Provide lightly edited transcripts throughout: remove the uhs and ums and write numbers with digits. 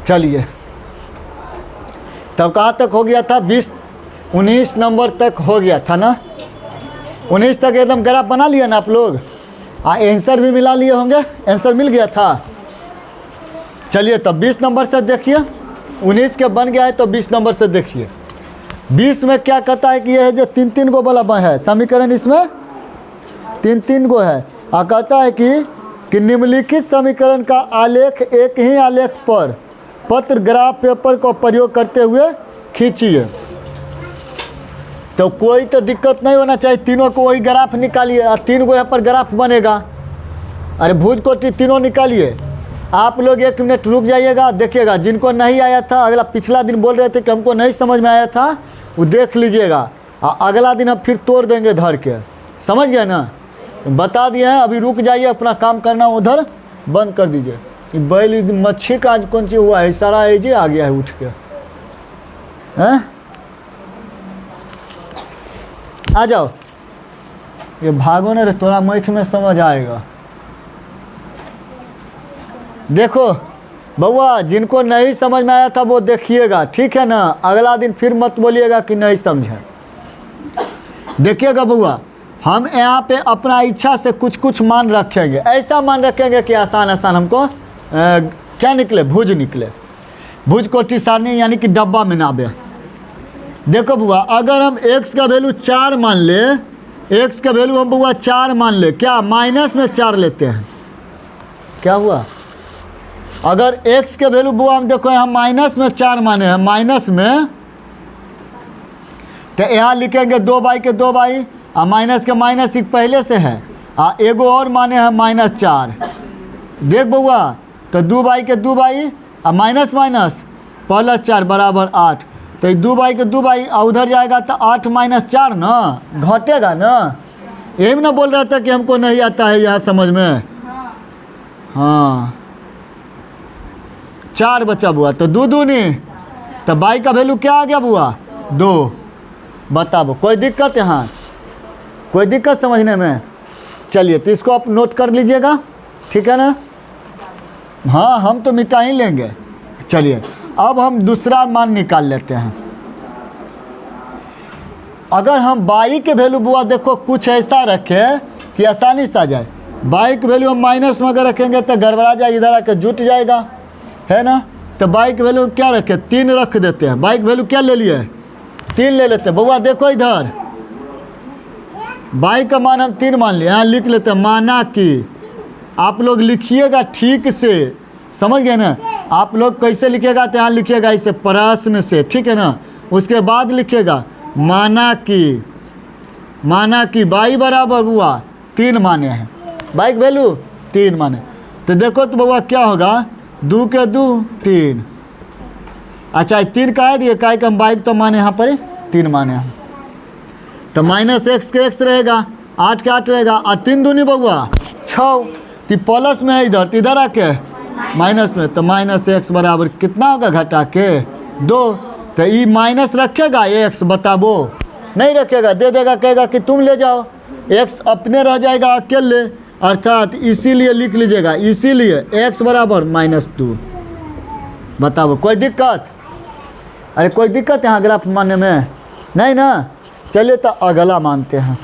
चलिए, तब कहाँ तक हो गया था? 19 नंबर तक हो गया था ना। 19 तक एकदम ग्राफ बना लिया ना आप लोग। आंसर भी मिला लिए होंगे, आंसर मिल गया था। चलिए तब 20 नंबर से देखिए। 19 के बन गया है तो 20 नंबर से देखिए। 20 में क्या कहता है कि यह जो 3-3 गो वाला है समीकरण, इसमें 3-3 गो है। कहता है कि निम्नलिखित समीकरण का आलेख एक ही आलेख पर पत्र ग्राफ पेपर को प्रयोग करते हुए खींचिए। तो कोई तो दिक्कत नहीं होना चाहिए, तीनों को वही ग्राफ निकालिए और 3 गो यहाँ पर ग्राफ बनेगा। अरे भुज कोटि तीनों निकालिए। आप लोग 1 मिनट रुक जाइएगा, देखिएगा। जिनको नहीं आया था, अगला पिछला दिन बोल रहे थे कि हमको नहीं समझ में आया था, वो देख लीजिएगा। अगला दिन हम फिर तोड़ देंगे धर के, समझ गए ना। बता दिए हैं, अभी रुक जाइए, अपना काम करना उधर बंद कर दीजिए। बैल मच्छी का आज कौन चीज़ हुआ है, सारा एजे आ गया है उठ के। हैं आ जाओ, ये भागो ना रे, थोड़ा मैथ में समझ आएगा। देखो बउआ, जिनको नहीं समझ में आया था वो देखिएगा, ठीक है ना। अगला दिन फिर मत बोलिएगा कि नहीं समझे। देखिएगा बउआ, हम यहाँ पे अपना इच्छा से कुछ कुछ मान रखेंगे। ऐसा मान रखेंगे कि आसान आसान हमको क्या निकले, भुज निकले। भुज कोटि सारणी यानी कि डब्बा में ना आवे। देखो बुआ, अगर हम x का वैल्यू 4 मान ले, x का वैल्यू हम बुआ 4 मान ले, क्या माइनस में 4 लेते हैं, क्या हुआ? अगर x के वैल्यू बुआ हम देखो यहाँ माइनस में 4 माने हैं, माइनस में, तो यहाँ लिखेंगे 2 के 2 और माइनस के माइनस एक पहले से है, एगो और माने हैं -4। देख बउआ, तो 2 के 2 और माइनस माइनस +4 बराबर 8। तो 2 के 2 उधर जाएगा तो 8 - 4 ना घटेगा ना। यही ना बोल रहा था कि हमको नहीं आता है यहाँ समझ में। हाँ 4 बचा बुआ, तो 2 दूनी, तो बाई का वैल्यू क्या आ गया बुआ 2। बताओ कोई दिक्कत यहाँ, कोई दिक्कत समझने में? चलिए तो इसको आप नोट कर लीजिएगा, ठीक है ना। हाँ हम तो मिटा ही लेंगे। चलिए अब हम दूसरा मान निकाल लेते हैं। अगर हम बाई के वैल्यू बुआ देखो कुछ ऐसा रखें कि आसानी से आ जाए। बाई के वैल्यू हम माइनस में अगर रखेंगे तो गड़बड़ा जाएगा, इधर आके जुट जाएगा, है ना। तो बाई के वैल्यू क्या रखें, 3 रख देते हैं। बाई के वैल्यू क्या ले लिए, 3 ले लेते हैं। बउआ देखो इधर, बाई का मान हम 3 मान लिए, यहाँ लिख लेते हैं। माना कि आप लोग लिखिएगा ठीक से, समझ गए ना। आप लोग कैसे लिखिएगा तो यहाँ लिखिएगा इसे प्रश्न से, ठीक है ना। उसके बाद लिखिएगा माना कि बाई बराबर हुआ 3 माने हैं, बाई की वैल्यू 3 माने। तो देखो तो बउआ क्या होगा, 2 के 2 3। अच्छा 3 का है दिए, काय हम बाई तो माने यहाँ पर 3 माने हैं। तो -x के x रहेगा, 8 के 8 रहेगा, और 3 दूनी बउआ 6। तो प्लस में है इधर, तो इधर आके माइनस में, तो -x बराबर कितना होगा घटा के 2। तो ये माइनस रखेगा x, बताबो नहीं रखेगा, दे देगा, कहेगा कि तुम ले जाओ, x अपने रह जाएगा अकेले। अर्थात इसीलिए लिख लीजिएगा, इसीलिए x बराबर -2। बताओ कोई दिक्कत? अरे कोई दिक्कत यहाँ ग्राफ मानने में नहीं ना। चलिए तो अगला मानते हैं।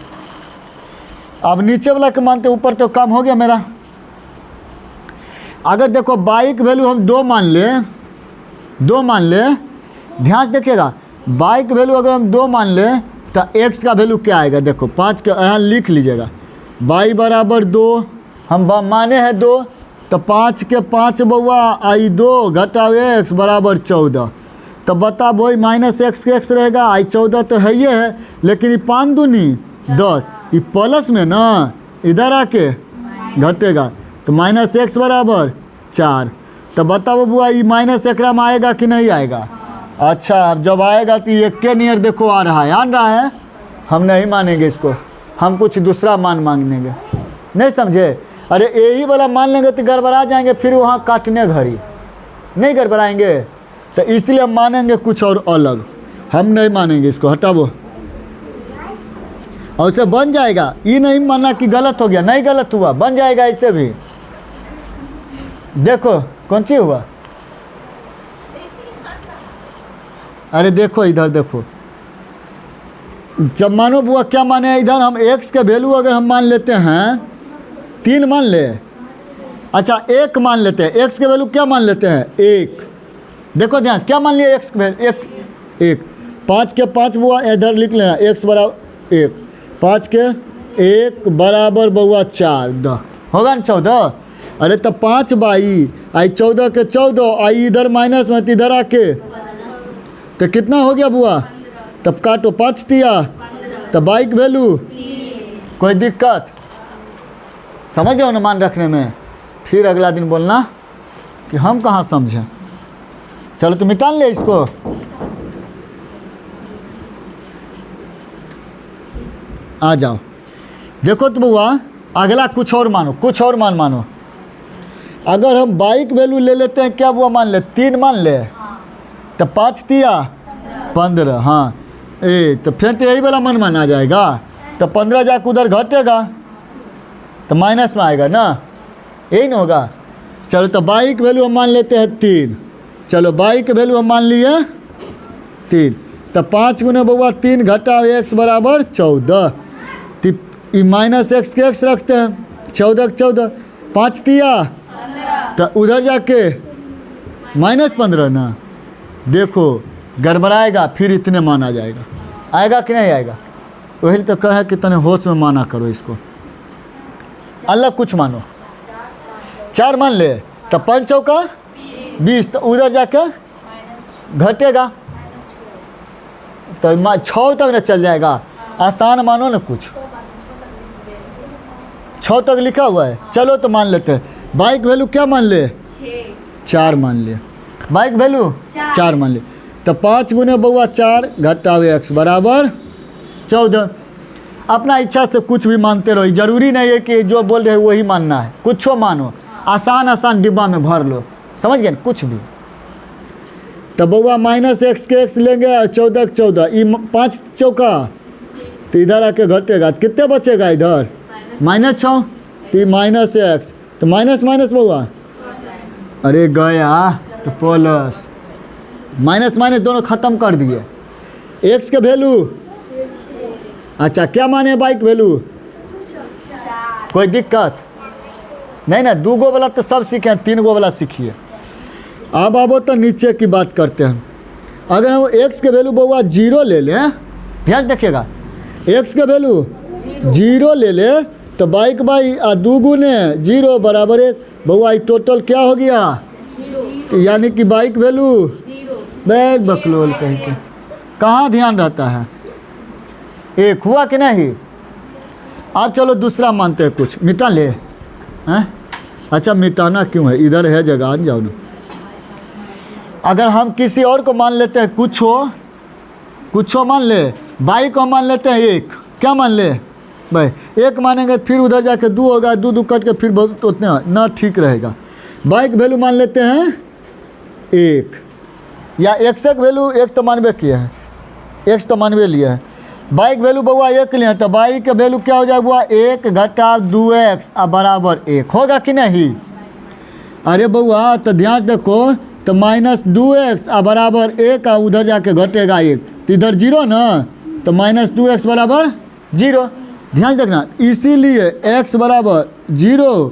अब नीचे वाला के मानते, ऊपर तो कम हो गया मेरा। अगर देखो बाई की वैल्यू हम 2 मान ले, ध्यान से देखिएगा। बाई की वैल्यू अगर हम 2 मान ले तो x का वैल्यू क्या आएगा, देखो 5 के यहाँ लिख लीजिएगा। बाई बराबर 2 हम माने हैं 2, तो 5 के 5 बउआ आई 2 घटाओ x बराबर 14। तो बता वही -x के x रहेगा, आई 14 तो है ये है, लेकिन ये 5 दूनी 10, ये प्लस में ना इधर आके घटेगा, तो -x बराबर 4। तो बताओ बुआ ये माइनस एकरा में आएगा कि नहीं आएगा? अच्छा अब जब आएगा तो ये के नियर देखो आ रहा है, हम नहीं मानेंगे इसको, हम कुछ दूसरा मान मांगेंगे, नहीं समझे। अरे यही वाला मान लेंगे तो गड़बड़ा जाएंगे, फिर वहाँ काटने घड़ी नहीं गड़बड़ाएंगे। तो इसलिए हम मानेंगे कुछ और अलग, हम नहीं मानेंगे इसको, हटाओ। और उसे बन जाएगा, ये नहीं मानना कि गलत हो गया, नहीं गलत हुआ, बन जाएगा। इससे भी देखो कौन सी हुआ, अरे देखो इधर देखो, जब मानो बुआ क्या माने, इधर हम x के वैल्यू अगर हम मान लेते हैं 3 मान ले, अच्छा 1 मान लेते हैं, x के वैल्यू क्या मान लेते हैं 1। देखो ध्यान क्या मान लिया x के वैल्यू 1। 5 के 5 बुआ इधर लिख लेना, x बराबर 1, 5 के 1 बराबर बुआ 4, 10 होगा ना 14। अरे तब 5 बाई आई 14 के 14 आई इधर माइनस में इधर आके तो कितना हो गया बुआ, तब काटो 5 दिया, तब बाइक वैल्यू कोई दिक्कत समझ जाओ अनुमान रखने में, फिर अगला दिन बोलना कि हम कहाँ समझें। चलो तुम मिटान ले इसको। आ जाओ देखो तो बुआ अगला कुछ और मानो, कुछ और मानो। अगर हम बाइक वैल्यू ले लेते हैं क्या बुआ, मान ले 3 मान ले, तो 5 दिया 15, हाँ तो फिर तो यही वाला मन आ जाएगा, तो 15 जाकर उधर घटेगा तो माइनस में आएगा ना, यही ना होगा। चलो तो बाइक वैल्यू हम मान लेते हैं 3, चलो बाइक वैल्यू हम मान लिए 3, तो 5 गुने बउआ 3 घटाओ x बराबर 14, तो माइनस x के x रखते हैं, 14 के 14, 5 दिया तो उधर जाके -15 ना, देखो गड़बड़ाएगा, फिर इतने मान आ जाएगा, आएगा कि नहीं आएगा। वही तो कहे कि तने होश में माना करो इसको, अलग कुछ मानो। 4 मान ले तो 5 चौका 20, तो उधर जाके घटेगा तो 6 तक न चल जाएगा, आसान मानो ना कुछ, 6 तक लिखा हुआ है। चलो तो मान लेते हैं बाइक वैल्यू क्या मान ले 4 मान ले, बाइक वैल्यू 4 मान ले, तो 5 गुने बउआ 4 घटाओ x बराबर 14। अपना इच्छा से कुछ भी मानते रहो, जरूरी नहीं है कि जो बोल रहे वही मानना है, कुछ मानो, आसान आसान डिब्बा में भर लो, समझ गए कुछ भी। तो बउआ -x के x लेंगे 14 के 14, ये 5 चौका तो इधर आके घटेगा, कितने बचेगा इधर -6, तो -x तो माइनस बउआ, अरे गया तो प्लस, माइनस दोनों ख़त्म कर दिए। x के वैल्यू अच्छा क्या माने बाइक वैल्यू, कोई दिक्कत नहीं ना, 2 गो वाला तो सब सीखे, 3 गो वाला सीखिए। अब आओ तो नीचे की बात करते हैं। अगर हम x के वैल्यू बउआ 0 ले लें, ध्यान देखिएगा, x के वैल्यू 0 ले ले तो बाइक बाई 2 गुने 0 बराबर 1, बउआ टोटल क्या हो गया, यानी कि बाइक वैल्यू बैग बकलोल कहीं के, कहाँ ध्यान रहता है, 1 हुआ कि नहीं। अब चलो दूसरा मानते हैं, कुछ मिटा ले हैं, अच्छा मिटाना क्यों है, इधर है जगह, आ जाओ ना। अगर हम किसी और को मान लेते हैं, कुछ मान ले, बाइक को मान लेते हैं 1, क्या मान ले भाई 1 मानेंगे, फिर उधर जाके 2 होगा, 2 कट के फिर बहुत उतने ना ठीक रहेगा। बाइक वैल्यू मान लेते हैं 1, या x एक वैल्यू 1 तो मानवे किया है, x तो मानवे लिया है, बाइक वैल्यू बउआ 1 लिए, तो बाइक का वैल्यू क्या हो जाएगा बुआ 1 घटा 2x बराबर 1 होगा कि नहीं। अरे बउआ तो ध्यान देखो, तो -2x बराबर 1 उधर जाके घटेगा 1, तो इधर 0 ना, तो -2x बराबर 0, ध्यान देखना, इसीलिए x बराबर 0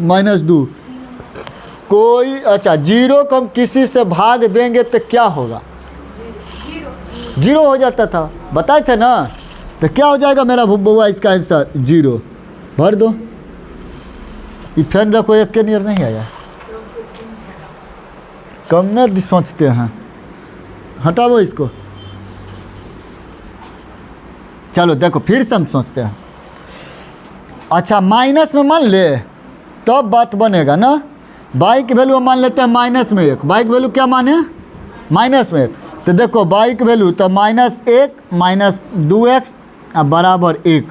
-2, कोई अच्छा 0 को हम किसी से भाग देंगे तो क्या होगा, 0 हो जाता था, बताए थे ना, तो क्या हो जाएगा मेरा बउआ इसका आंसर 0, भर दो। ये फैन देखो 1 के नियर नहीं आया, कम में सोचते हैं, हटाओ इसको। चलो देखो फिर से हम सोचते हैं, अच्छा माइनस में मान ले तब बात बनेगा ना। बाइक वैल्यू मान लेते हैं -1, बाइक वैल्यू क्या माने -1, तो देखो बाइक वैल्यू तो -1 -2x बराबर 1।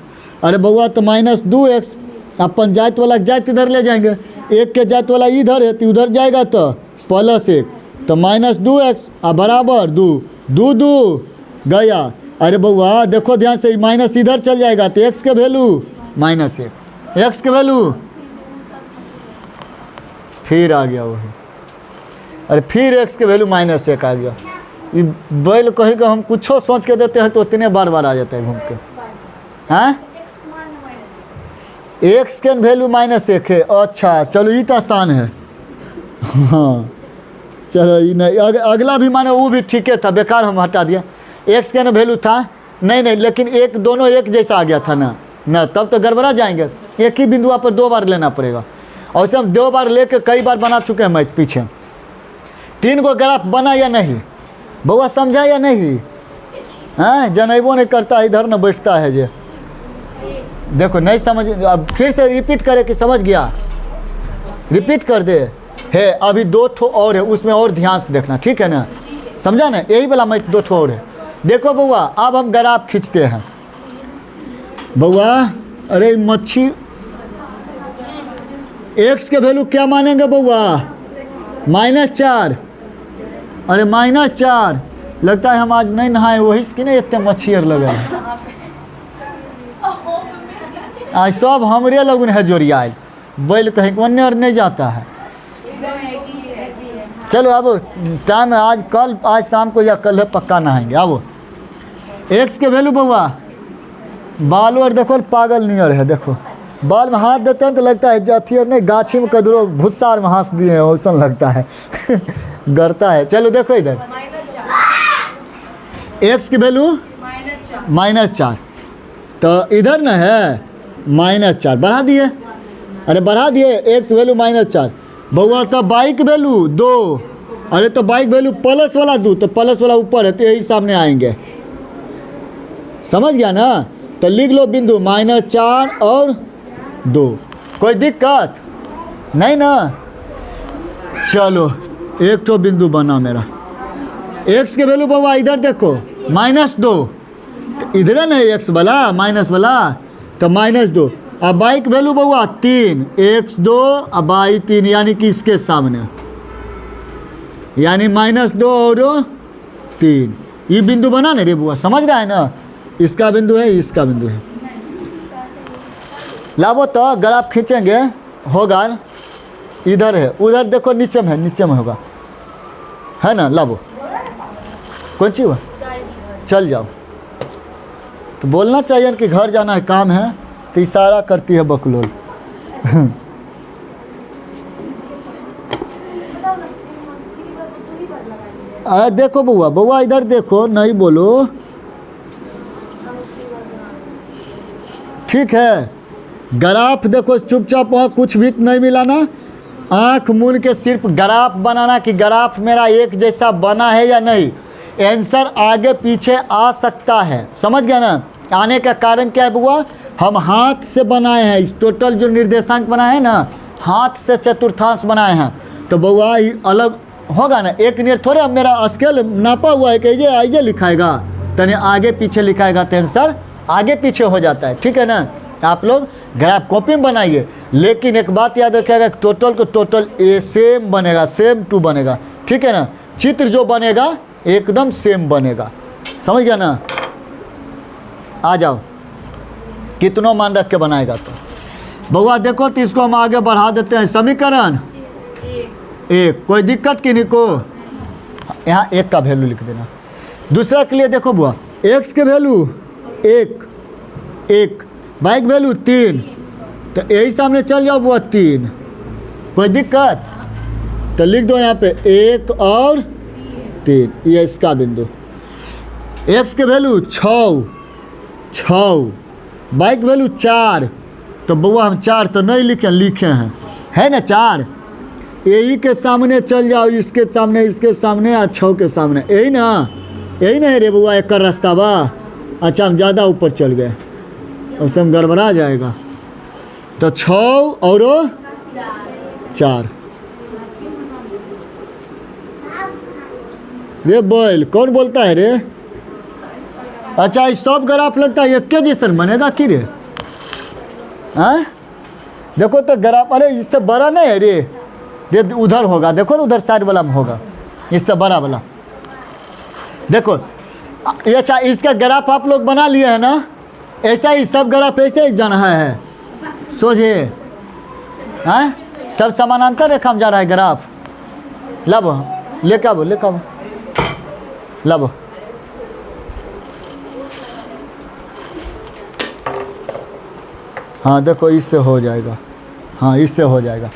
अरे बउआ तो -2x, अपन जात वाला जात इधर ले जाएंगे, 1 के जात वाला इधर है तो उधर जाएगा तो +1, तो -2x बराबर 2 गया। अरे बउआ देखो ध्यान से, माइनस इधर चल जाएगा तो x के वैल्यू -1, x के वैल्यू फिर आ गया वही, अरे फिर x के वैल्यू -1 आ गया, ये बैल कहीं का हम कुछ सोच के देते हैं तो उतने बार बार आ जाता है घूम के। हाँ, एक्स के वैल्यू -1 है। अच्छा चलो ये तो आसान है। हाँ चलो ये नहीं, अगला भी माने वो भी ठीक है था, बेकार हम हटा दिया। एक्स के वैल्यू था नहीं, लेकिन एक दोनों एक जैसा आ गया था ना, तब तो गड़बड़ा जाएंगे। एक ही बिंदु पर 2 बार लेना पड़ेगा, और से हम 2 बार लेके कई बार बना चुके हैं मैथ पीछे। 3 को ग्राफ बना या नहीं बउआ, समझा या नहीं? हाँ, जनैबो नहीं करता, इधर न बैठता है जे। देखो नहीं समझ, अब फिर से रिपीट करे कि समझ गया? रिपीट कर दे। है अभी 2 ठो और है, उसमें और ध्यान से देखना, ठीक है ना? समझा ना? यही वाला मैथ 2 ठो और है। देखो बउआ, अब हम ग्राफ खींचते हैं। बउआ अरे मच्छी, एक्स के वैल्यू क्या मानेंगे बउआ? -4। अरे -4, लगता है हम आज नहीं नहाए, वही कि नहीं इतने मच्छियर लगे। आज सब हमरे लोगन है जोड़ियाल, बैल कहीं कोने और नहीं जाता है। चलो अब टाइम है, आज शाम को या कल है पक्का नहाएंगे। अब एक्स के वैल्यू बउआ, बाल और देखो पागल नियर है। देखो बाल में हाथ देते हैं तो लगता है जाती और नहीं, गाछी में कदरो भुस्सा में हंस दिए हैं वैसा लगता है। गड़ता है। चलो देखो इधर, एक्स की वैल्यू -4, तो इधर न है -4, बढ़ा दिए। अरे बढ़ा दिए, एक्स वैल्यू -4 बउआ, तो बाइक वैल्यू 2। अरे तो बाइक वैल्यू प्लस वाला 2, तो प्लस वाला ऊपर है तो यही सामने आएंगे। समझ गया ना? तो लिख लो बिंदु -4 और 2। कोई दिक्कत नहीं ना? चलो एक तो बिंदु बना मेरा। एक्स के वैल्यू बाबा इधर देखो -2, तो इधर है ना एक्स वाला माइनस वाला, तो -2। अब बाइक वैल्यू बाबा 3, x2 अब y3, यानी कि इसके सामने, यानी -2 और 3। ये बिंदु बना ना रे बुआ, समझ रहा है ना? इसका बिंदु है, इसका बिंदु है। लाभो तो ग्राफ खींचेंगे, होगा इधर है, उधर देखो नीचे में है, नीचे में होगा, है ना? लाभो कौन सी हुआ, चल जाओ। तो बोलना चाहिए कि घर जाना है, काम है, तो इशारा करती है बकलोल। देखो बउआ, बउआ इधर देखो, नहीं बोलो, ठीक है? ग्राफ देखो चुपचाप, वहाँ कुछ भी नहीं मिला ना, आँख मूंद के सिर्फ ग्राफ बनाना कि ग्राफ मेरा एक जैसा बना है या नहीं। आंसर आगे पीछे आ सकता है, समझ गया ना? आने का कारण क्या है बुआ? हम हाथ से बनाए हैं, इस टोटल जो निर्देशांक बनाए हैं ना, हाथ से चतुर्थांश बनाए हैं, तो बुआ अलग होगा ना। एक नियर थोड़े, अब मेरा स्केल नापा हुआ है कि ये लिखाएगा, तने आगे पीछे लिखाएगा तो आंसर आगे पीछे हो जाता है, ठीक है ना? आप लोग ग्राफ कॉपी में बनाइए, लेकिन एक बात याद रखिएगा, टोटल को टोटल ए सेम बनेगा, सेम टू बनेगा, ठीक है ना? चित्र जो बनेगा एकदम सेम बनेगा, समझ गया ना? आ जाओ, कितनों मान रख के बनाएगा तो बउआ देखो, तो इसको हम आगे बढ़ा देते हैं। समीकरण 1, कोई दिक्कत की नहीं को, यहाँ 1 का वैल्यू लिख देना। दूसरा के लिए देखो बुआ, एक्स के वैल्यू 1, बाइक वैल्यू 3, तो यही सामने चल जाओ बुआ 3, कोई दिक्कत? तो लिख दो यहाँ पे 1 और 3, ये इसका बिंदु। एक्स के वैल्यू 6, बाइक वैल्यू 4, तो बउआ हम 4 तो नहीं लिखे हैं, है ना? 4 यही के सामने चल जाओ, इसके सामने, इसके सामने और 6 के सामने, यही ना? यही नहीं रे बउआ, एक रास्ता बा। अच्छा हम ज़्यादा ऊपर चल गए, उससे हम गड़बड़ा जाएगा। तो 6 और 4, रे बैल कौन बोलता है रे? अच्छा इस सब ग्राफ लगता है एक के जैसा बनेगा कि रे? हाँ देखो तो ग्राफ, अरे इससे बड़ा नहीं है रे, उधर होगा, देखो ना उधर साइड वाला में होगा, इससे बड़ा वाला। देखो ये, अच्छा इसका ग्राफ आप लोग बना लिए हैं ना? ऐसा ही सब ग्राफ ऐसे ही जाना है सोझे, हाँ सब समानांतर रेखा में जा रहा है ग्राफ। लब लेकर लब। हाँ देखो इससे हो जाएगा, हाँ इससे हो जाएगा।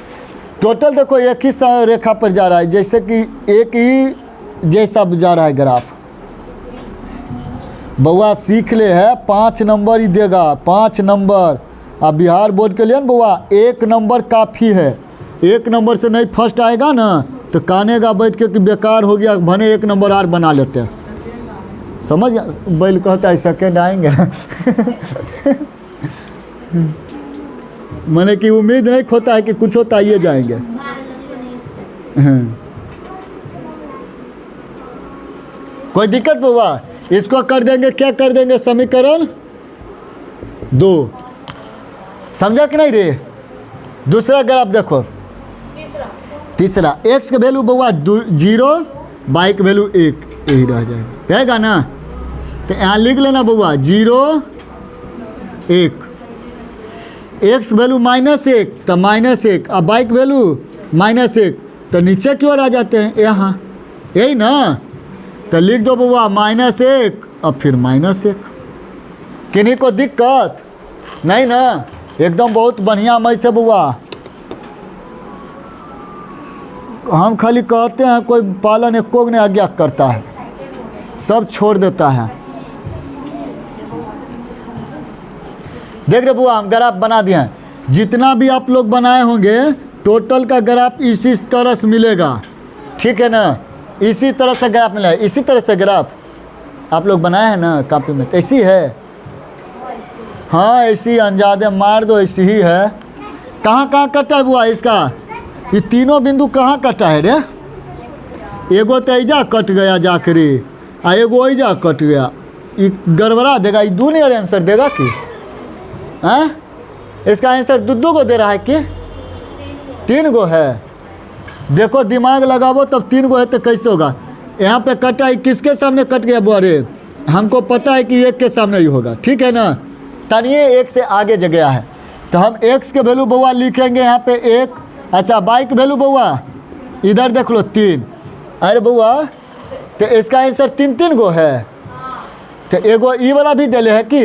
टोटल देखो एक ही रेखा पर जा रहा है, जैसे कि एक ही जैसा जा रहा है ग्राफ। बउआ सीख ले है 5 नंबर ही देगा, 5 नंबर। अब बिहार बोर्ड के लिए ना बउआ 1 नंबर काफ़ी है। 1 नंबर से नहीं फर्स्ट आएगा ना तो कानेगा बैठ के कि बेकार हो गया, भने 1 नंबर और बना लेते हैं। समझ बैल कहता है सेकेंड आएंगे ना मैंने कि उम्मीद नहीं खोता है कि कुछ होता ये जाएंगे। कोई दिक्कत बउआ? इसको कर देंगे, क्या कर देंगे, समीकरण 2। समझा कि नहीं रे? दूसरा ग्राफ देखो, तीसरा x के वैल्यू बउआ 0, y के वैल्यू 1, यही रह जाएगा, रहेगा ना? तो यहाँ लिख लेना बउआ 0 1, x वैल्यू -1 तो -1, अब y के वैल्यू -1 तो नीचे की ओर आ जाते हैं यहाँ, यही ना? तो लिख दो बउआ -1 और फिर -1। किन्हीं को दिक्कत नहीं ना? एकदम बहुत बढ़िया मैथ है बउआ। हम खाली कहते हैं, कोई पालन एको ने आज्ञा करता है, सब छोड़ देता है। देख रहे बुआ, हम ग्राफ बना दिए हैं। जितना भी आप लोग बनाए होंगे टोटल का ग्राफ इसी तरह से मिलेगा, ठीक है ना? इसी तरह से ग्राफ मिलेगा, इसी तरह से ग्राफ आप लोग बनाए हैं ना कॉपी में, ऐसी है। हाँ ऐसी अंदाजे मार दो, ऐसी ही है। कहाँ कहाँ कटा है बुआ इसका? ये तीनों बिंदु कहाँ कटा है रे? एगो तो ऐजा कट गया जाकरी, आ एगो ऐजा कट गया। ये गड़बड़ा देगा, ये दो नहीं आंसर देगा कि? हाँ इसका आंसर दो को दे रहा है कि 3 गो है? देखो दिमाग लगाओ, तब 3 गो है तो कैसे होगा? यहाँ पे कटा है, किसके सामने कट गया बुआ रे? हमको पता है कि 1 के सामने ही होगा, ठीक है ना? तनिए 1 से आगे जगह है, तो हम x के वैल्यू बउआ लिखेंगे यहाँ पे 1। अच्छा y के वैल्यू बउआ इधर देख लो 3। अरे बउआ तो इसका आंसर 3 गो है, तो एगो ई वाला भी दिले है कि?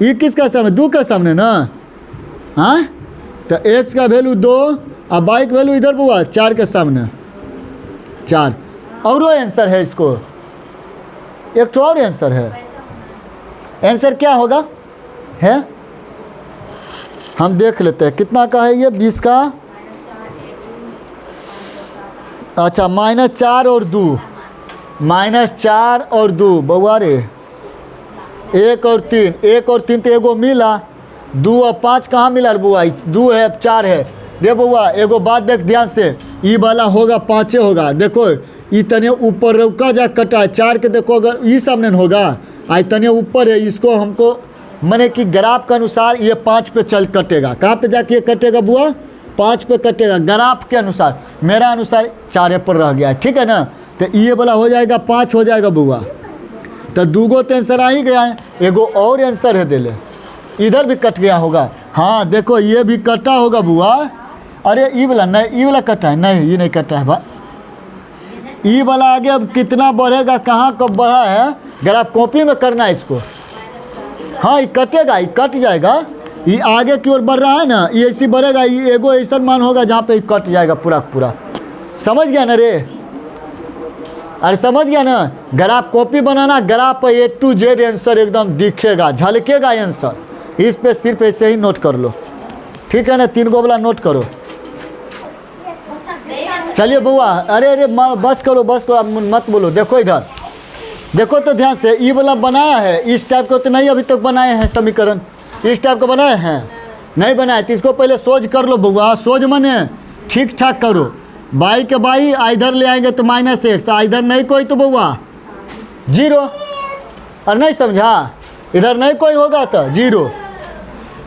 ई किसका सामने? 2 के सामने ना? हाँ तो x का वैल्यू 2 और y के वैल्यू इधर बउआ 4 के सामने 4। और आंसर है इसको, एक तो और आंसर है। आंसर क्या होगा है? हम देख लेते हैं कितना का है ये, 20 का। अच्छा -4 और 2, -4 और 2 बउआ रे, 1 और 3, 1 और 3 तो एगो मिला, 2 और 5 कहाँ मिला रे बउआ? 2 है 4 है रे बउआ। एगो बात देख ध्यान से, ई वाला होगा 5 होगा। देखो ई तने ऊपर रुका जा कटा है 4 के, देखो अगर ई सामने होगा आज तने ऊपर है, इसको हमको मैंने कि ग्राफ के अनुसार ये 5 पे चल कटेगा। कहाँ पे जाके ये कटेगा बुआ? 5 पे कटेगा ग्राफ के अनुसार। मेरा अनुसार 4 पर रह गया है, ठीक है ना? तो ये वाला हो जाएगा 5 हो जाएगा बुआ। तो 2 गो तो आंसर आ ही गया है, एगो और आंसर है दिले, इधर भी कट गया होगा। हाँ देखो ये भी कटा होगा बुआ। अरे ई वाला नहीं, ई वाला कटा है नहीं, ये नहीं कटा है भाई। ई वाला आगे अब कितना बढ़ेगा, कहाँ कब बढ़ा है, ग्राफ कॉपी में करना है इसको। हाँ ये कटेगा, ये कट जाएगा, ये आगे की ओर बढ़ रहा है ना, ये ऐसी बढ़ेगा, ये एगो ऐसा मान होगा जहाँ पे कट जाएगा पूरा पूरा। समझ गया ना रे? अरे समझ गया ना? ग्राफ कॉपी बनाना, ग्राफ पर A to Z आंसर एकदम दिखेगा, झलकेगा आंसर। इस पे सिर्फ ऐसे ही नोट कर लो, ठीक है ना? 3 गो वाला नोट करो। चलिए बुआ, अरे अरे बस करो बस करो, अब मत बोलो। देखो इधर देखो तो ध्यान से, ई वाला बनाया है, इस टाइप को तो नहीं अभी तक बनाए हैं समीकरण, इस टाइप को बनाए हैं नहीं बनाए, तो इसको पहले सोच कर लो बुआ। सोच मने ठीक ठाक करो, बाई के बाई इधर ले आएंगे तो -1, इधर नहीं कोई तो बुआ 0, और नहीं समझा? इधर नहीं कोई होगा तो 0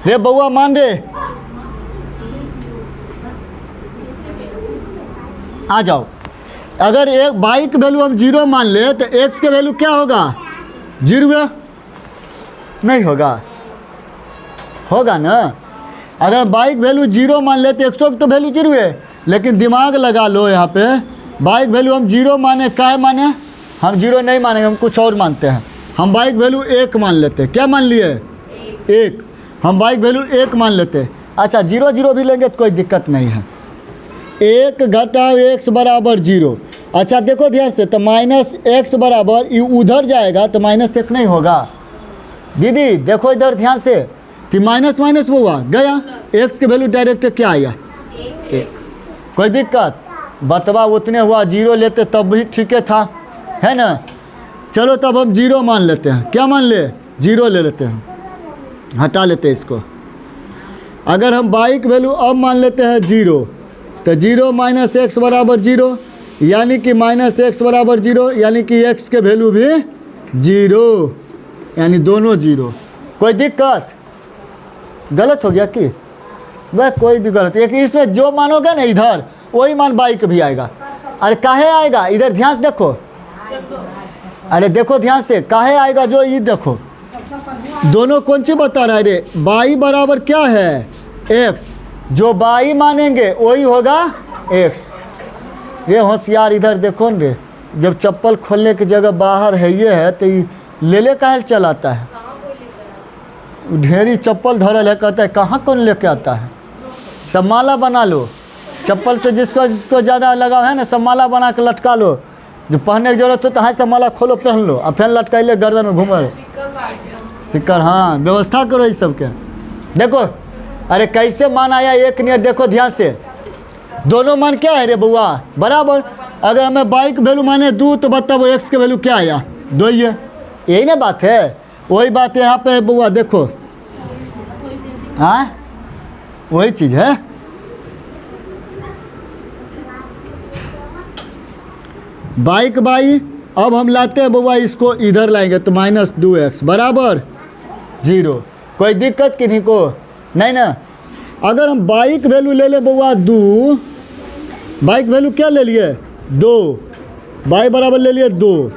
रे बुआ, मान रे आ जाओ। अगर एक y की वैल्यू हम 0 मान ले तो x के वैल्यू क्या होगा? 0 नहीं होगा? होगा ना? अगर y की वैल्यू 0 मान ले तो x की तो वैल्यू 0 है, लेकिन दिमाग लगा लो यहाँ पे y की वैल्यू हम 0 माने, काहे माने? हम 0 नहीं मानेंगे, हम कुछ और मानते हैं। हम y की वैल्यू 1 मान लेते हैं। क्या मान लिए? 1। हम y की वैल्यू 1 मान लेते हैं। अच्छा 0 0 भी लेंगे तो कोई दिक्कत नहीं है। 1 घटाओ x बराबर 0। अच्छा देखो ध्यान से, तो माइनस एक्स बराबर ये उधर जाएगा तो माइनस 1 नहीं होगा। दीदी देखो इधर ध्यान से, तो माइनस माइनस हुआ गया, x की वैल्यू डायरेक्ट क्या आएगा? 1। कोई दिक्कत? बतवा उतने हुआ, 0 लेते तब भी ठीक था, है ना। चलो तब हम 0 मान लेते हैं। क्या मान ले? 0 ले लेते हैं, हटा लेते हैं इसको। अगर हम y की वैल्यू अब मान लेते हैं 0, तो 0 माइनस एक्स बराबर 0, यानी कि माइनस एक्स बराबर 0, यानी कि x के वैल्यू भी 0, यानी दोनों 0। कोई दिक्कत? गलत हो गया कि? वह कोई भी गलत, एक इसमें जो मानोगे ना इधर वही मान बाइक भी आएगा। अरे काहे आएगा? इधर ध्यान से देखो, अरे देखो ध्यान से, काहे आएगा? जो ये देखो दोनों कौन सी बता रहा है रे? बाई बराबर क्या है? x। जो बाई मानेंगे वही होगा x। ये होशियार इधर देखो न रे, जब चप्पल खोलने की जगह बाहर है ये है तो ये ले काहे चलाता है? ढेरी चप्पल धरल है, कहता है कहाँ कौन लेके आता है? सब माला बना लो चप्पल से, जिसको ज़्यादा लगाव है ना सब माला बना के लटका लो। जो पहनने की जरूरत हो तो हाथ से माला खोलो पहन लो, और फिर लटकाइले गर्दन में घूमो सिक्कर। हाँ व्यवस्था करो इस सब के। देखो अरे कैसे मान आया एक नियर, देखो ध्यान से, दोनों मान क्या है रे बुआ? बराबर। अगर हमें बाइक वैल्यू माने 2 तो बताओ एक्स के वैल्यू क्या आया? 2 ही है। यही ना बात है, वही बात यहाँ पे है बुआ, देखो। हाँ वही चीज़ है। बाइक बाई, अब हम लाते हैं बुआ इसको इधर लाएंगे तो माइनस 2x बराबर 0। कोई दिक्कत किन्हीं को नहीं ना। अगर हम बाइक वैल्यू ले ले बुआ 2, बाइक वैल्यू क्या ले लिए? 2, बाई बराबर ले लिए 2,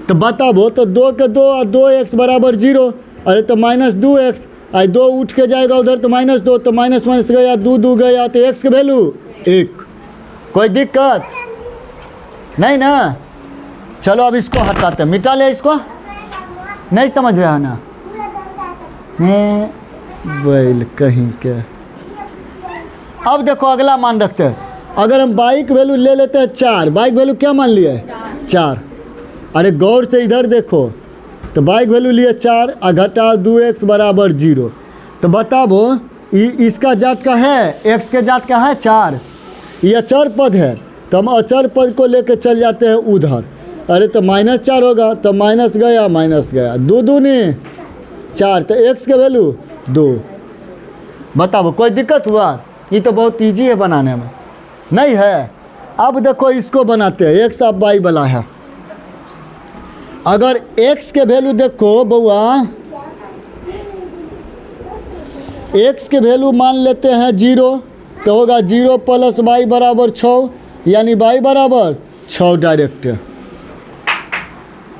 तो बताओ तो 2 के 2 और 2x बराबर 0। अरे तो माइनस 2x, आई 2 उठ के जाएगा उधर तो माइनस 2, तो माइनस माइनस गया 2 2 गया, तो x की वैल्यू 1। कोई दिक्कत नहीं ना। चलो अब इसको हटाते हैं, मिटा ले इसको। नहीं समझ रहा है ना? बैल कहीं के। अब देखो अगला मान रखते हैं। अगर हम बाइक वैल्यू ले लेते हैं 4, बाइक वैल्यू क्या मान लिए? 4। अरे गौर से इधर देखो, तो बाइक वैल्यू लिए 4 और घटा 2x बराबर 0। तो बताओ इसका जात का है, x के जात का है 4, ये अचर पद है, तो हम अचर पद को लेके चल जाते हैं उधर। अरे तो माइनस 4 होगा, तो माइनस गया माइनस गया, 2 दूनी 4, तो x के वैल्यू 2। बताओ कोई दिक्कत हुआ? ये तो बहुत ईजी है बनाने में, नहीं है? अब देखो इसको बनाते हैं, x अब y वाला है। अगर x के वैल्यू देखो बउआ, x के वैल्यू मान लेते हैं 0, तो होगा 0 प्लस y बराबर 6, यानी y बराबर 6 डायरेक्ट,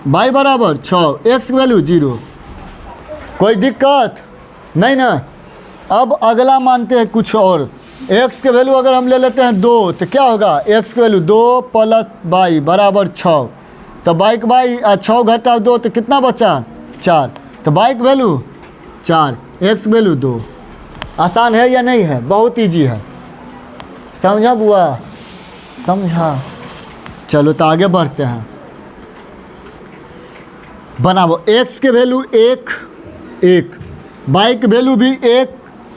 y बराबर 6, x की वैल्यू 0। कोई दिक्कत नहीं ना। अब अगला मानते हैं कुछ और। x के वैल्यू अगर हम ले लेते हैं 2, तो क्या होगा? x की वैल्यू 2 प्लस y बराबर 6, तो बाइक बाई 6 घटाओ 2 तो कितना बचा? 4, तो बाइक वैल्यू 4, x वैल्यू 2। आसान है या नहीं है? बहुत इजी है, समझा बुआ? समझा। चलो तो आगे बढ़ते हैं। बनाओ x के वैल्यू 1 1, बाइक वैल्यू भी 1,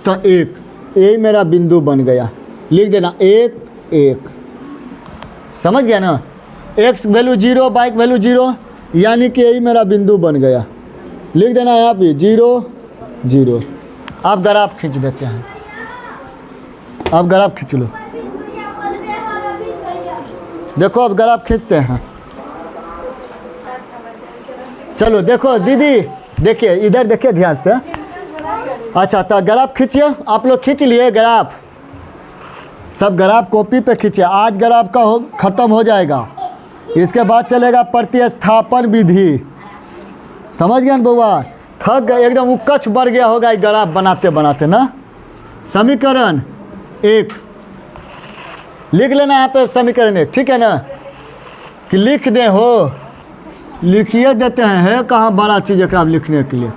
तो 1, यही मेरा बिंदु बन गया। लिख देना 1 1, समझ गया ना? x वैल्यू 0, बाइक वैल्यू 0, यानी कि यही मेरा बिंदु बन गया। लिख देना यहाँ पे 0 0। अब ग्राफ खींच देते हैं, अब ग्राफ खींच लो। देखो अब ग्राफ खींचते हैं। चलो देखो दीदी, देखिए इधर देखिए ध्यान से। अच्छा तो ग्राफ खींचिए, आप लोग खींच लिए ग्राफ, सब ग्राफ कॉपी पे खींचे। आज ग्राफ का ख़त्म हो जाएगा, इसके बाद चलेगा प्रतिस्थापन विधि। समझ गए ना बउआ? थक गए एकदम, उकछ बढ़ गया होगा ग्राफ बनाते बनाते ना। समीकरण 1 लिख लेना यहाँ पे, समीकरण 1, ठीक है ना? कि लिख दे हो, लिखिए देते हैं, है कहाँ बड़ा चीज़ एक लिखने के लिए।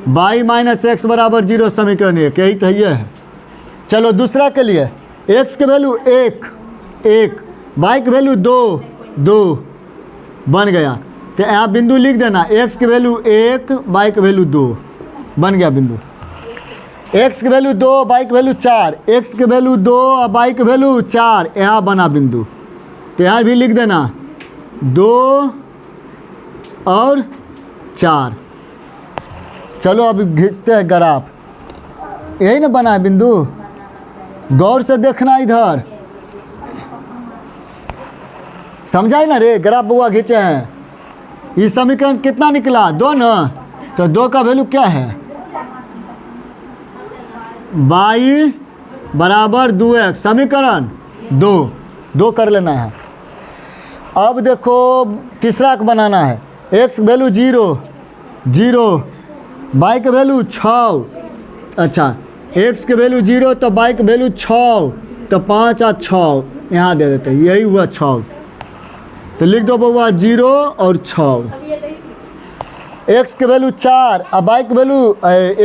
y माइनस एक्स बराबर 0 समीकरण 1, यही तो ये है। चलो दूसरा के लिए, x के वैल्यू 1 1, y के वैल्यू 2 2 बन गया। तो यहाँ बिंदु लिख देना, x के वैल्यू 1 y के वैल्यू 2 बन गया बिंदु। x के वैल्यू 2 y के वैल्यू 4, x के वैल्यू 2 और y के वैल्यू 4, यहाँ बना बिंदु। तो यहाँ भी लिख देना 2 और 4। चलो अब खींचते हैं ग्राफ, यही ना बना है बिंदु। गौर से देखना इधर, समझाए ना रे, ग्राफ बुआ खींचे हैं। ये समीकरण कितना निकला, 2 ना, तो 2 का वैल्यू क्या है, y बराबर 2x, समीकरण 2 कर लेना है। अब देखो तीसरा का बनाना है, x वैल्यू 0 0, y के वैल्यू 6, अच्छा x के वैल्यू 0 तो y के वैल्यू 6, तो 5 और 6 यहाँ दे देते हैं, यही हुआ 6। तो लिख दो बउआ 0 और 6। x के वैल्यू 4 और y के वैल्यू,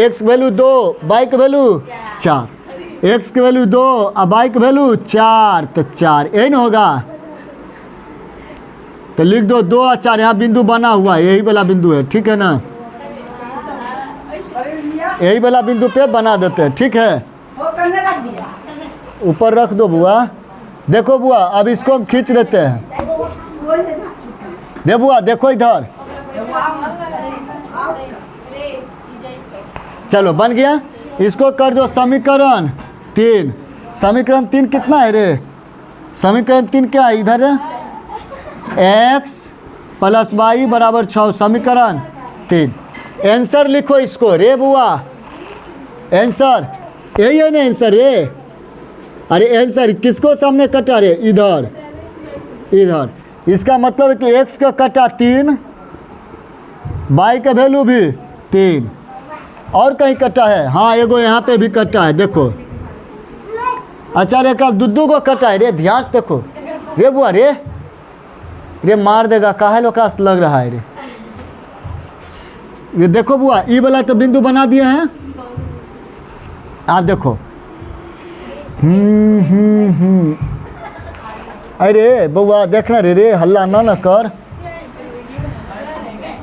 x के वैल्यू 2 y के वैल्यू 4, x के वैल्यू 2 और y के वैल्यू 4, तो 4 यही ना होगा। तो लिख दो 2 और 4, यहाँ बिंदु बना हुआ है, यही वाला बिंदु है, ठीक है ना, यही वाला बिंदु पे बना देते हैं, ठीक है। ऊपर रख दो बुआ। देखो बुआ अब इसको हम खींच देते हैं, दे बुआ देखो इधर, चलो बन गया। इसको कर दो समीकरण 3। समीकरण 3 कितना है रे, समीकरण 3 क्या है इधर, x प्लस y बराबर 6, समीकरण 3। आंसर लिखो इसको रे बुआ, आंसर यही है ना आंसर रे। अरे आंसर किसको सामने कटा रे, इधर इधर। इसका मतलब है कि x का कटा 3, y का वैल्यू भी 3, और कहीं कटा है, हाँ एगो यहाँ पे भी कटा है, देखो। अच्छा रे का दुद्दू को कटा है रे, ध्यान से देखो रे बुआ रे, रे मार देगा, काहे लोग लग रहा है रे। ये देखो बुआ, ई वाला तो बिंदु बना दिए हैं, आप देखो। अरे बुआ देखना रे हल्ला ना कर।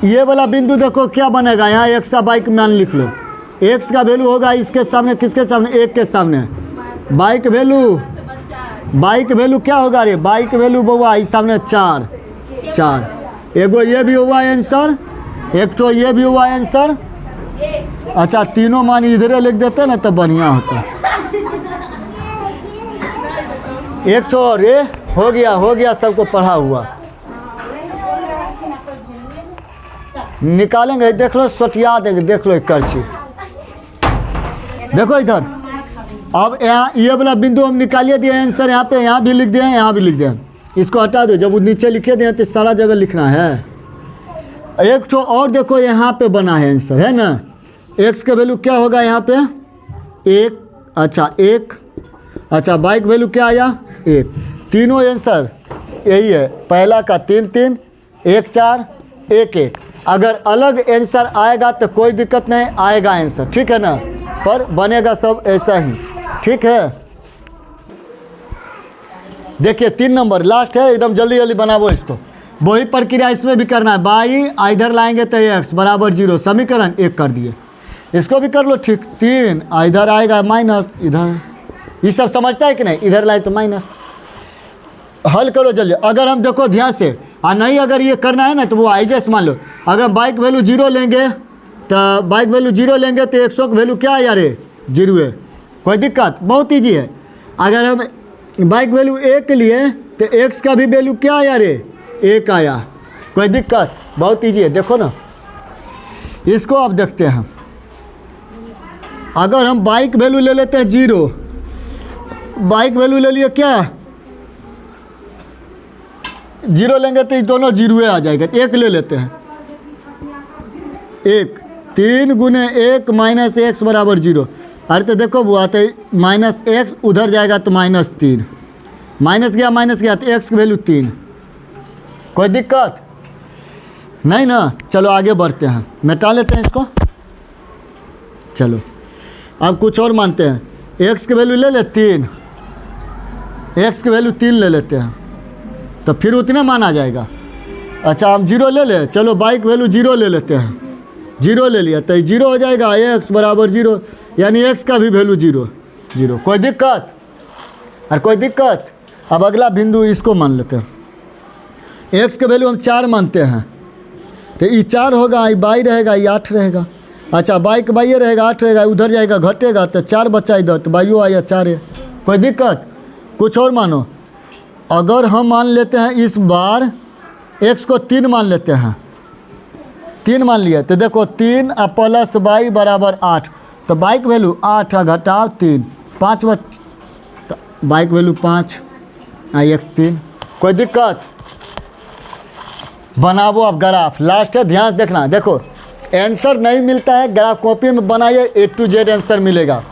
ये वाला बिंदु देखो क्या बनेगा, यहाँ x का y मान लिख लो, x का वैल्यू होगा इसके सामने, किसके सामने, 1 के सामने। y के वैल्यू क्या होगा रे, y के वैल्यू बुआ इस सामने 4 4। एगो ये भी हुआ आंसर, एक तो ये भी हुआ आंसर। अच्छा तीनों मान इधरे लिख देते ना तो बढ़िया होता। 100 रे हो गया सबको पढ़ा हुआ। निकालेंगे, देख लो सटिया देंगे, देख लो करची, देखो इधर। अब यहाँ ये वाला बिंदु हम निकालिए दिए आंसर, यहाँ पे, यहाँ भी लिख दिए, यहाँ भी लिख दिए। इसको हटा दो, जब वो नीचे लिखे दिए तो सारा जगह लिखना है। एक तो और देखो यहाँ पे बना है आंसर, है ना। x का वैल्यू क्या होगा यहाँ पे, 1, अच्छा 1, अच्छा y का वैल्यू क्या आया 1। तीनों आंसर यही है, पहला का 3 3, 1 4, 1 1। अगर अलग आंसर आएगा तो कोई दिक्कत नहीं, आएगा आंसर, ठीक है ना, पर बनेगा सब ऐसा ही, ठीक है। देखिए 3 नंबर लास्ट है, एकदम जल्दी जल्दी बनाओ इसको। वही प्रक्रिया इसमें भी करना है, y इधर लाएंगे तो x बराबर 0, समीकरण 1 कर दिए। इसको भी कर लो, ठीक। 3 इधर आएगा माइनस, इधर ये सब समझता है कि नहीं, इधर लाए तो माइनस। हल करो जल्दी। अगर हम देखो ध्यान से, और नहीं अगर ये करना है ना तो वो आइजेस मान लो, अगर y की वैल्यू 0 लेंगे तो y की वैल्यू 0 लेंगे तो 100 की वैल्यू क्या है यार, 0 है, कोई दिक्कत, बहुत ईजी है। अगर हम y की वैल्यू 1 लिए तो x का भी वैल्यू क्या है यार, 1 आया, कोई दिक्कत, बहुत ईजी है। देखो ना इसको अब देखते हैं। अगर हम y की वैल्यू ले लेते हैं 0, y की वैल्यू ले लिए क्या 0 लेंगे तो ये दोनों 0 आ जाएगा। 1 ले लेते हैं, 1 3 गुने 1 माइनस x बराबर 0। अरे तो देखो बुआ, तो माइनस x उधर जाएगा तो -3, माइनस गया तो x की वैल्यू 3, कोई दिक्कत नहीं ना। चलो आगे बढ़ते हैं, मिटा लेते हैं इसको। चलो अब कुछ और मानते हैं। एक्स की वैल्यू ले ले 3, एक्स की वैल्यू 3 ले लेते हैं तो फिर उतना माना जाएगा। अच्छा हम 0 ले ले, चलो बाई की वैल्यू 0 ले लेते हैं। 0 ले लिया तो 0 हो जाएगा, एक्स बराबर 0, यानी एक्स का भी वैल्यू 0 0। कोई दिक्कत और कोई दिक्कत। अब अगला बिंदु इसको मान लेते हैं। एक्स के वैल्यू हम 4 मानते हैं तो ये 4 होगा, ये बाई रहेगा, ये 8 रहेगा। अच्छा बाई का बाई रहेगा, 8 रहेगा, उधर जाएगा घटेगा तो 4 बचा इधर, तो बाइयो आया 4 है। कोई दिक्कत। कुछ और मानो। अगर हम मान लेते हैं इस बार एक्स को 3 मान लेते हैं, 3 मान लिया तो देखो 3 प्लस बाई बराबर 8, तो बाई की वैल्यू 8 घटाओ 3, 5 बच, तो बाई की वैल्यू 5 एक्स 3। कोई दिक्कत। बनाओ अब ग्राफ, लास्ट है, ध्यान से देखना। देखो आंसर नहीं मिलता है ग्राफ कॉपी में बनाइए, A to Z आंसर मिलेगा,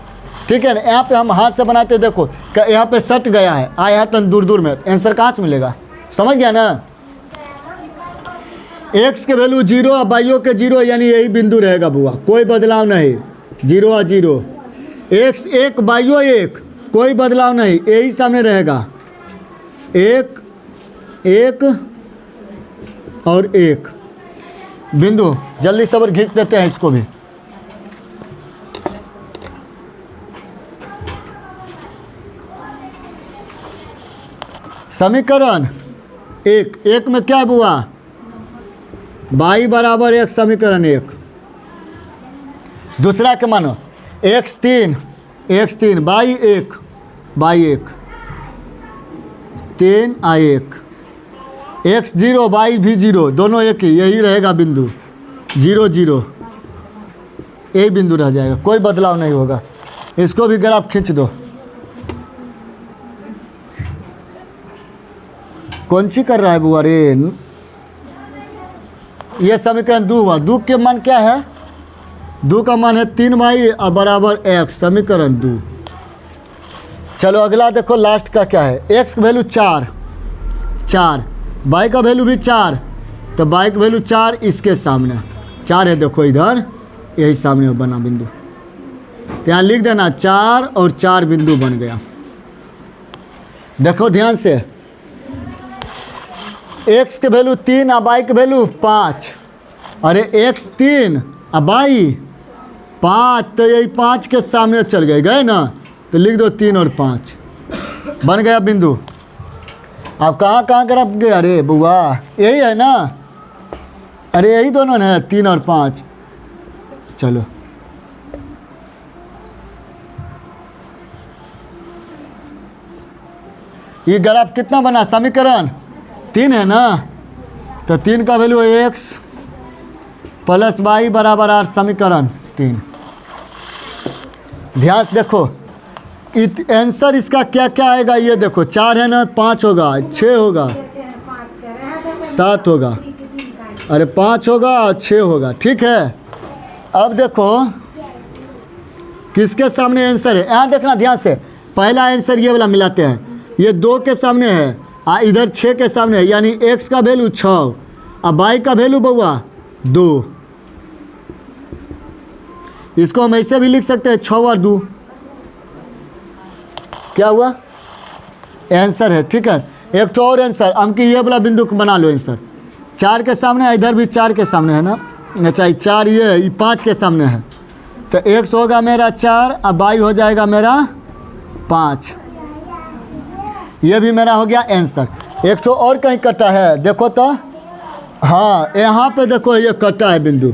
ठीक है ना। यहाँ पे हम हाथ से बनाते देखो यहाँ पे सट गया है, आया है तो दूर दूर में, आंसर कहाँ से मिलेगा, समझ गया ना। एक्स के वैल्यू 0 और बाइयों के 0, यानी यही बिंदु रहेगा बुआ, कोई बदलाव नहीं। 0 और 0, एक्स 1 बाइयों 1, कोई बदलाव नहीं, यही सामने रहेगा। 1 1 और 1 बिंदु। जल्दी सबर खींच देते हैं इसको भी। समीकरण 1 में क्या हुआ, बाई बराबर 1, समीकरण 1। दूसरा के मानो x 3 बाई 1 3 आ 1, x 0 बाई भी 0, दोनों एक ही, यही रहेगा बिंदु 0 0, यही बिंदु रह जाएगा, कोई बदलाव नहीं होगा। इसको भी ग्राफ खींच दो। कौन सी कर रहा है बुआ रे। ये समीकरण 2 हुआ। 2 के मान क्या है, 2 का मान है 3 बाई और बराबर x, समीकरण 2। चलो अगला देखो लास्ट का क्या है। x की वैल्यू 4, बाई का वैल्यू भी 4, तो बाई का वैल्यू 4 इसके सामने 4 है, देखो इधर यही सामने बना बिंदु, तो यहाँ लिख देना 4 और 4 बिंदु बन गया। देखो ध्यान से, x के वैल्यू 3 और बाई के वैल्यू 5, अरे x 3 और बाई 5, तो यही 5 के सामने चल गए ना, तो लिख दो 3 और 5 बन गया बिंदु। अब कहाँ ग्राफ गया, अरे बुआ यही है ना, अरे यही दोनों है 3 और 5। चलो ये ग्राफ कितना बना, समीकरण 3 है ना, तो 3 का वैल्यू है x प्लस बाई बराबर 8, समीकरण 3। ध्यान से देखो आंसर इसका क्या क्या आएगा, ये देखो 4 है ना, 5 होगा, 6 होगा, 7 होगा, अरे 5 होगा और 6 होगा, ठीक है। अब देखो किसके सामने आंसर है, यहाँ देखना ध्यान से। पहला आंसर ये वाला मिलाते हैं, ये 2 के सामने है, इधर 6 के सामने है, यानी x का वैल्यू 6 और बाई का वैल्यू बउआ 2। इसको हम ऐसे भी लिख सकते हैं 6 और 2, क्या हुआ, आंसर है, ठीक है। एक तो और आंसर, हम की ये वाला बिंदु बना लो आंसर। 4 के सामने, इधर भी 4 के सामने है ना, अच्छा 4 ये 5 के सामने है, तो x होगा मेरा 4 और बाई हो जाएगा मेरा 5, ये भी मेरा हो गया आंसर। एक तो और कहीं कटा है, देखो तो, हाँ यहाँ पे देखो ये कटा है बिंदु,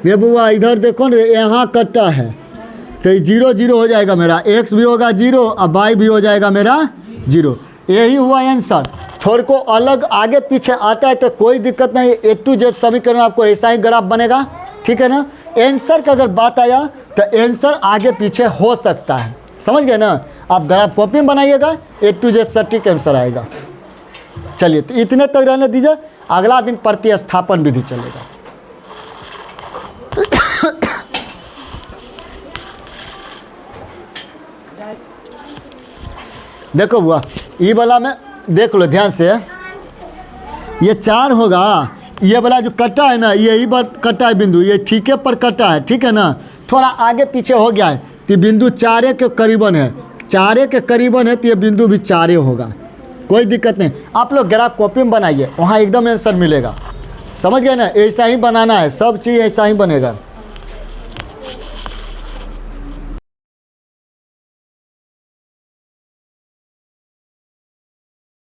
ये बुआ इधर देखो ना, यहाँ कटा है, तो 0 0 हो जाएगा मेरा, x भी होगा 0 और बाई भी हो जाएगा मेरा 0। यही हुआ आंसर। थोड़ा को अलग आगे पीछे आता है तो कोई दिक्कत नहीं, A to Z समीकरण आपको ऐसा ही ग्राफ बनेगा, ठीक है ना। आंसर का अगर बात आया तो आंसर आगे पीछे हो सकता है, समझ गए ना। आप ग्राफ कॉपी में बनाइएगा, A to Z सटीक आंसर आएगा। चलिए तो इतने तक रहने दीजिए, अगला दिन प्रतिस्थापन विधि चलेगा। देखो हुआ ये वाला में देख लो ध्यान से, ये 4 होगा। ये वाला जो कटा है ना, यही पर कटा है बिंदु, ये ठीके पर कटा है, ठीक है ना। थोड़ा आगे पीछे हो गया है तो बिंदु 4 के करीबन है, 4 के करीबन है तो ये बिंदु भी 4 होगा। कोई दिक्कत नहीं। आप लोग ग्राफ कॉपी में बनाइए, वहाँ एकदम आंसर मिलेगा। समझ गए ना, ऐसा ही बनाना है, सब चीज़ ऐसा ही बनेगा।